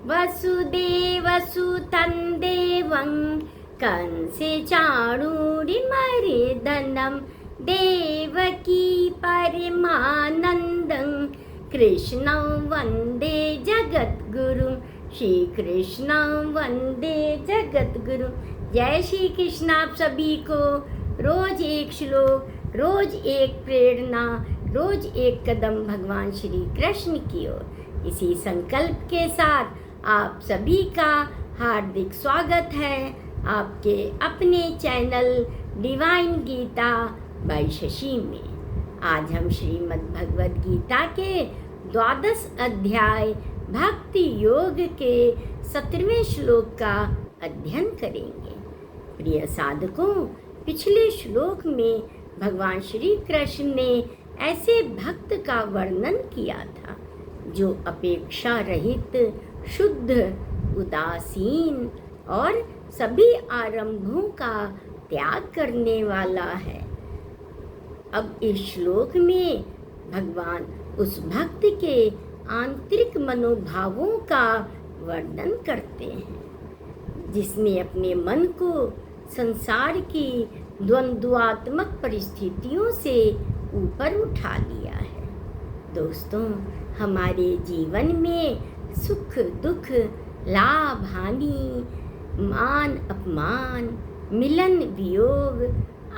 वसुदेवसुतं देवं कंसे चाणूरमर्दनं देवकी परमानन्दं कृष्णं वन्दे जगद्गुरुं श्री कृष्णं वन्दे जगद्गुरुं। जय श्री कृष्ण। आप सभी को रोज एक श्लोक, रोज एक प्रेरणा, रोज एक कदम भगवान श्री कृष्ण की ओर, इसी संकल्प के साथ आप सभी का हार्दिक स्वागत है आपके अपने channel divine Gita by Shashi में। आज हम श्रीमद् भगवद गीता के 12 अध्याय भक्ति योग के 17वें श्लोक का अध्ययन करेंगे। प्रिय साधकों, पिछले श्लोक में भगवान श्री कृष्ण ने ऐसे भक्त का वर्णन किया था जो अपेक्षा रहित, शुद्ध, उदासीन और सभी आरंभों का त्याग करने वाला है। अब इस श्लोक में भगवान उस भक्त के आंतरिक मनोभावों का वर्णन करते हैं जिसने अपने मन को संसार की द्वंद्वात्मक परिस्थितियों से ऊपर उठा लिया है। दोस्तों, हमारे जीवन में सुख दुख, लाभ हानि, मान अपमान, मिलन वियोग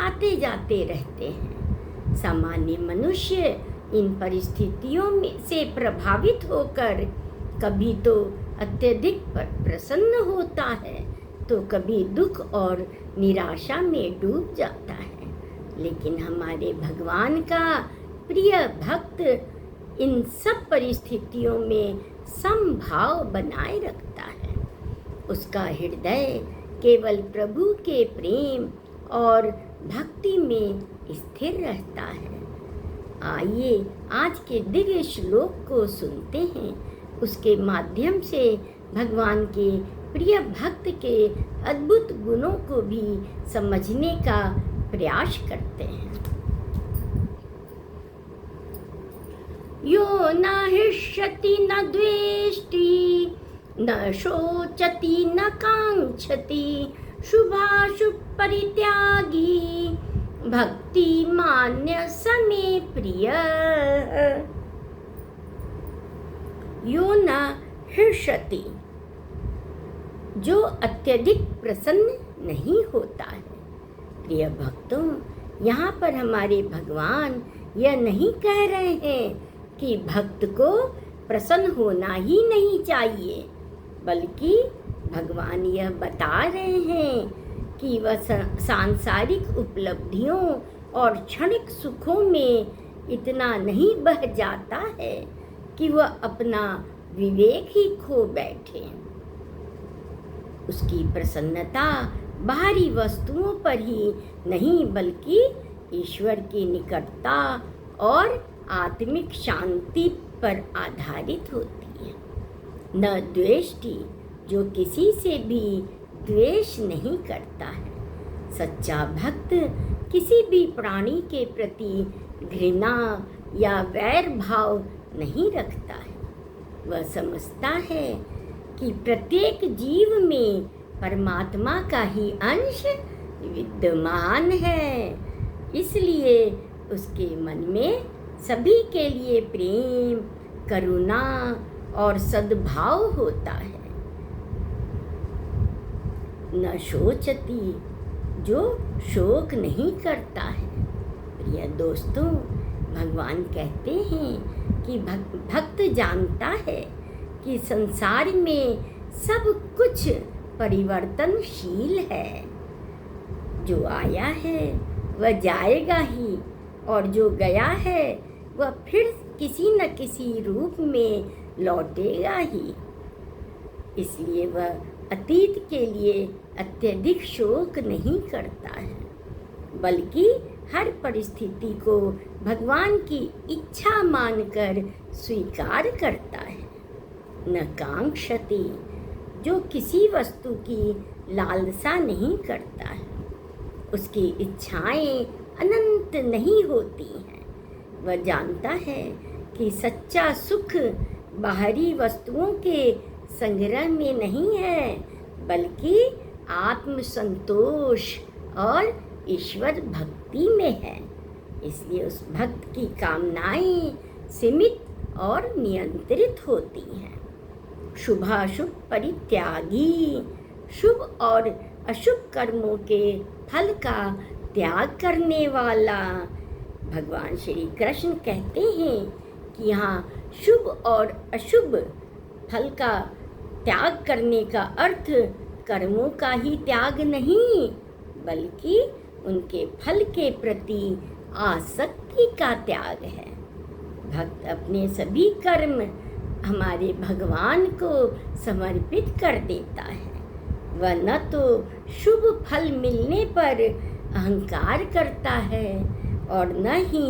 आते जाते रहते हैं। सामान्य मनुष्य इन परिस्थितियों में से प्रभावित होकर कभी तो अत्यधिक प्रसन्न होता है तो कभी दुख और निराशा में डूब जाता है। लेकिन हमारे भगवान का प्रिय भक्त इन सब परिस्थितियों में समभाव बनाए रखता है। उसका हृदय केवल प्रभु के प्रेम और भक्ति में स्थिर रहता है। आइए आज के दिव्य श्लोक को सुनते हैं, उसके माध्यम से भगवान के प्रिय भक्त के अद्भुत गुणों को भी समझने का प्रयास करते हैं। यो न हृष्यति न द्वेष्टि न शोचति न कांक्षति शुभाशुभ परित्यागी भक्ति मान्य समे प्रिय। यो न हृष्यति, जो अत्यधिक प्रसन्न नहीं होता है। प्रिय भक्तों, यहाँ पर हमारे भगवान यह नहीं कह रहे हैं कि भक्त को प्रसन्न होना ही नहीं चाहिए, बल्कि भगवान यह बता रहे हैं कि वह सांसारिक उपलब्धियों और क्षणिक सुखों में इतना नहीं बह जाता है कि वह अपना विवेक ही खो बैठे। उसकी प्रसन्नता बाहरी वस्तुओं पर ही नहीं बल्कि ईश्वर की निकटता और आत्मिक शांति पर आधारित होती है। न द्वेष्टि, जो किसी से भी द्वेष नहीं करता है। सच्चा भक्त किसी भी प्राणी के प्रति घृणा या वैर भाव नहीं रखता है। वह समझता है कि प्रत्येक जीव में परमात्मा का ही अंश विद्यमान है, इसलिए उसके मन में सभी के लिए प्रेम, करुणा और सद्भाव होता है। न शोचति, जो शोक नहीं करता है। प्रिय दोस्तों, भगवान कहते हैं कि भक्त जानता है कि संसार में सब कुछ परिवर्तनशील है। जो आया है वह जाएगा ही, और जो गया है वह फिर किसी न किसी रूप में लौटेगा ही। इसलिए वह अतीत के लिए अत्यधिक शोक नहीं करता है, बल्कि हर परिस्थिति को भगवान की इच्छा मानकर स्वीकार करता है। न कांक्षति, जो किसी वस्तु की लालसा नहीं करता है। उसकी इच्छाएं अनंत नहीं होती हैं। वह जानता है कि सच्चा सुख बाहरी वस्तुओं के संग्रह में नहीं है, बल्कि आत्म संतोष और ईश्वर भक्ति में है। इसलिए उस भक्त की कामनाएं सीमित और नियंत्रित होती हैं। शुभाशुभ परित्यागी, शुभ और अशुभ कर्मों के फल का त्याग करने वाला। भगवान श्री कृष्ण कहते हैं कि यहाँ शुभ और अशुभ फल का त्याग करने का अर्थ कर्मों का ही त्याग नहीं, बल्कि उनके फल के प्रति आसक्ति का त्याग है। भक्त अपने सभी कर्म हमारे भगवान को समर्पित कर देता है। वह न तो शुभ फल मिलने पर अहंकार करता है और न ही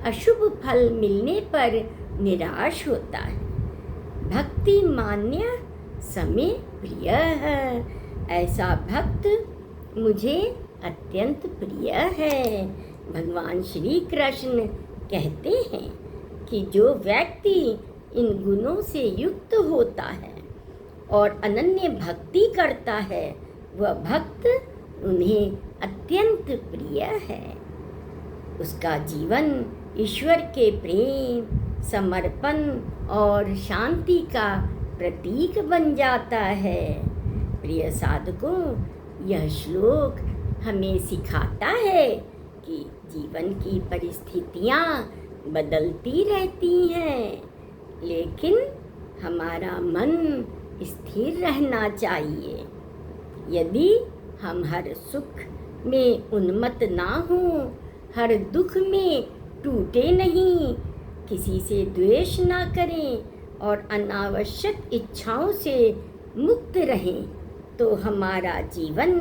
अशुभ फल मिलने पर निराश होता है। भक्ति मान्य समय प्रिय है, ऐसा भक्त मुझे अत्यंत प्रिय है। भगवान श्री कृष्ण कहते हैं कि जो व्यक्ति इन गुणों से युक्त होता है और अनन्य भक्ति करता है, वह भक्त उन्हें अत्यंत प्रिय है। उसका जीवन ईश्वर के प्रेम, समर्पण और शांति का प्रतीक बन जाता है। प्रिय साधकों, यह श्लोक हमें सिखाता है कि जीवन की परिस्थितियाँ बदलती रहती हैं, लेकिन हमारा मन स्थिर रहना चाहिए। यदि हम हर सुख में उन्मत्त ना हों, हर दुख में टूटे नहीं, किसी से द्वेष ना करें और अनावश्यक इच्छाओं से मुक्त रहें, तो हमारा जीवन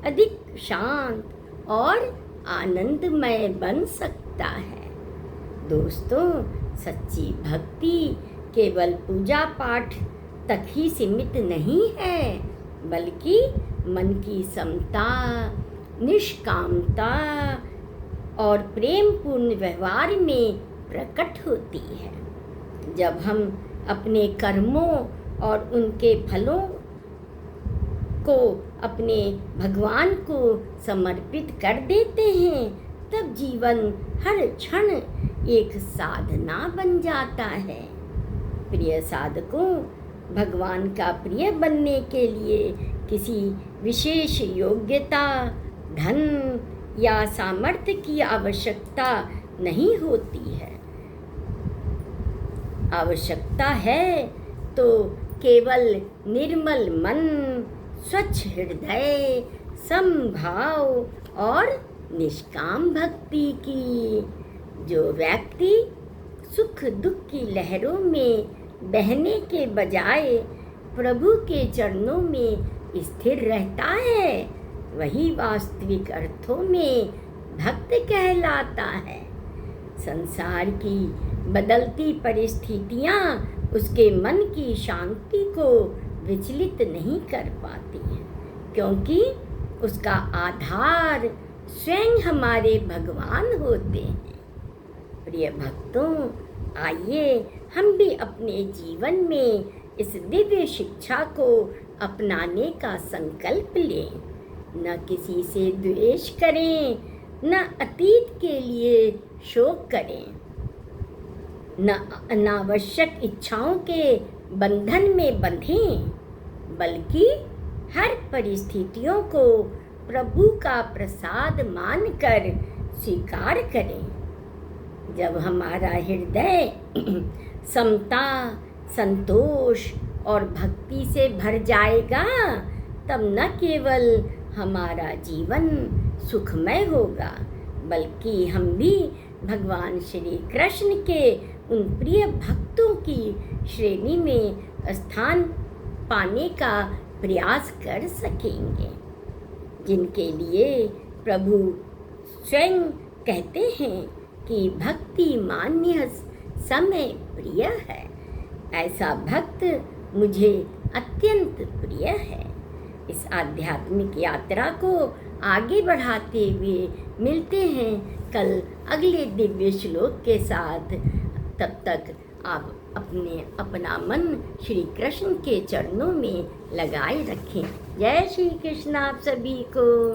अधिक शांत और आनंदमय बन सकता है। दोस्तों, सच्ची भक्ति केवल पूजा पाठ तक ही सीमित नहीं है, बल्कि मन की समता, निष्कामता और प्रेमपूर्ण व्यवहार में प्रकट होती है। जब हम अपने कर्मों और उनके फलों को अपने भगवान को समर्पित कर देते हैं, तब जीवन हर क्षण एक साधना बन जाता है। प्रिय साधकों, भगवान का प्रिय बनने के लिए किसी विशेष योग्यता, धन या सामर्थ्य की आवश्यकता नहीं होती है। आवश्यकता है तो केवल निर्मल मन, स्वच्छ हृदय, समभाव और निष्काम भक्ति की। जो व्यक्ति सुख दुख की लहरों में बहने के बजाय प्रभु के चरणों में स्थिर रहता है, वही वास्तविक अर्थों में भक्त कहलाता है। संसार की बदलती परिस्थितियाँ उसके मन की शांति को विचलित नहीं कर पाती हैं, क्योंकि उसका आधार स्वयं हमारे भगवान होते हैं। प्रिय भक्तों, आइए हम भी अपने जीवन में इस दिव्य शिक्षा को अपनाने का संकल्प लें। न किसी से द्वेष करें, न अतीत के लिए शोक करें, न अनावश्यक इच्छाओं के बंधन में बंधें, बल्कि हर परिस्थितियों को प्रभु का प्रसाद मानकर स्वीकार करें। जब हमारा हृदय समता, संतोष और भक्ति से भर जाएगा, तब न केवल हमारा जीवन सुखमय होगा, बल्कि हम भी भगवान श्री कृष्ण के उन प्रिय भक्तों की श्रेणी में स्थान पाने का प्रयास कर सकेंगे, जिनके लिए प्रभु स्वयं कहते हैं कि भक्ति मान्य समय प्रिय है। ऐसा भक्त मुझे अत्यंत प्रिय है। इस आध्यात्मिक यात्रा को आगे बढ़ाते हुए मिलते हैं कल अगले दिव्य श्लोक के साथ। तब तक आप अपना मन श्री कृष्ण के चरणों में लगाए रखें। जय श्री कृष्ण आप सभी को।